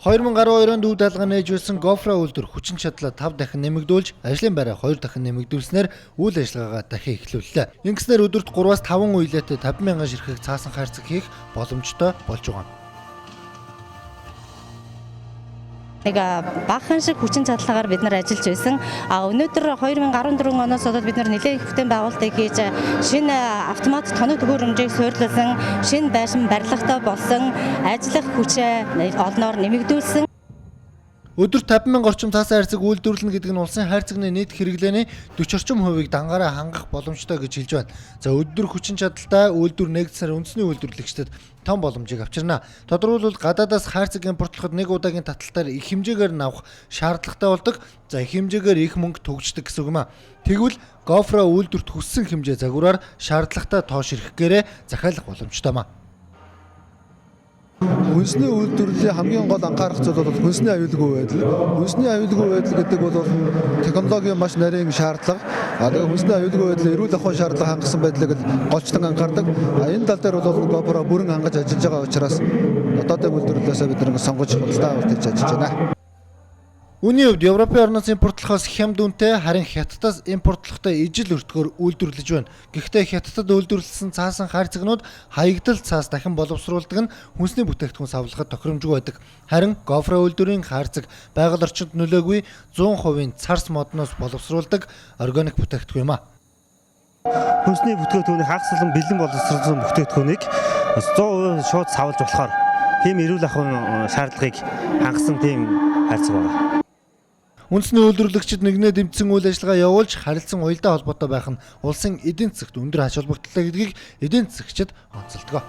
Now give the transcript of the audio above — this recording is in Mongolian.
2012 онд үйл алга нээж байсан GoPro үйлдвэр хүчин чадлаа 5 дахин нэмэгдүүлж, ажлын байраа 2 дахин нэмэгдүүлснээр үйл ажиллагаагаа дахин эхлүүллээ. Ингэснээр өдөрт 3-5 үйлдэлтэй 50,000 ширхэг цаасан хайрцаг хийх боломжтой болж байгаа. Нэг баахан шиг хүчин чадлагаар бид нар ажиллаж байсан. Өнөөдөр 2014 оноос болоод бид нар нэлээд их бүтээн байгуулалтыг хийж шинэ автомат тоног төхөөрөмжийг суйрлуулсан, шинэ байшин барилгатай болсон, ажиллах хүчээ олноор нэмэгдүүлсэн. Өдөрт 50,000 орчим цаасан хайрцаг үйлдвэрлэнэ гэдэг нь улсын хайрцагны нийт хэрэглээний 40 орчим хувийг дангаараа хангах боломжтой гэж хэлж байна. За өдөр хүчин чадалтай үйлдвэр нэгдсээр үндэсний үйлдвэрлэгчдэд том боломжийг авчирна. Тодорхойлбол гадаадаас хайрцаг импортлоход нэг удаагийн таталтаар их хэмжээгээр авах шаардлагатай болдог. За их хэмжээгээр их мөнгө төгждөг гэсэн үг юм а. Тэгвэл GoPro үйлдвэрт хүссэн хэмжээ загвараар шаардлагатай тоош ирэхгээрээ захиалах боломжтой юм а. Үндэсний үйлдвэрлэлийн хамгийн гол анхаарах зүйл бол үндэсний аюулгүй байдал. Үндэсний аюулгүй байдал гэдэг бол технологийн маш нарийн шаардлага. Тэгээ үндэсний аюулгүй байдлыг эрүүл ахуйн шаардлага хангасан байдлыг голчлон анхаардаг. Энэ тал дээр бол GoPro бүрэн хангаж ажиллаж байгаа учраас дотоодын үйлдвэрлэлээс бид нэг сонгож худалдаа авалт хийж ажиллаж байна. Үүний хувьд Европын орноос импортлохоос хямд үнэтэй, харин Хятадаас импортлохтой ижил өртгөөр үйлдвэрлэж байна. Гэхдээ Хятадд үйлдвэрлэсэн цаасан хайрцагнууд хаягдал цаас дахин боловсруулдаг нь хүнсний бүтээгдэхүүн савлахад тохиромжгүй байдаг. Харин GoPro үйлдвэрийн хайрцаг байгаль орчинд нөлөөгүй 100% царс модноос боловсруулдаг органик бүтээгдэхүүн юм а. Хүнсний бүтээгдэхүүний хагас бэлэн боловсруулсан бүтээгдэхүүнийг 100% шууд савлж болохоор тийм эрүүл ахуйн шаардлагыг хангасан тийм хайрцаг байна. Үндэсний үйлдвэрлэгчид нэгнээ дэмжсэн үйл ажиллагаа явуулж харилцан уялдаа холбоотой байх нь улсын эдийн засагт өндөр ач холбогдолтой гэдгийг эдийн засагчид онцолдог.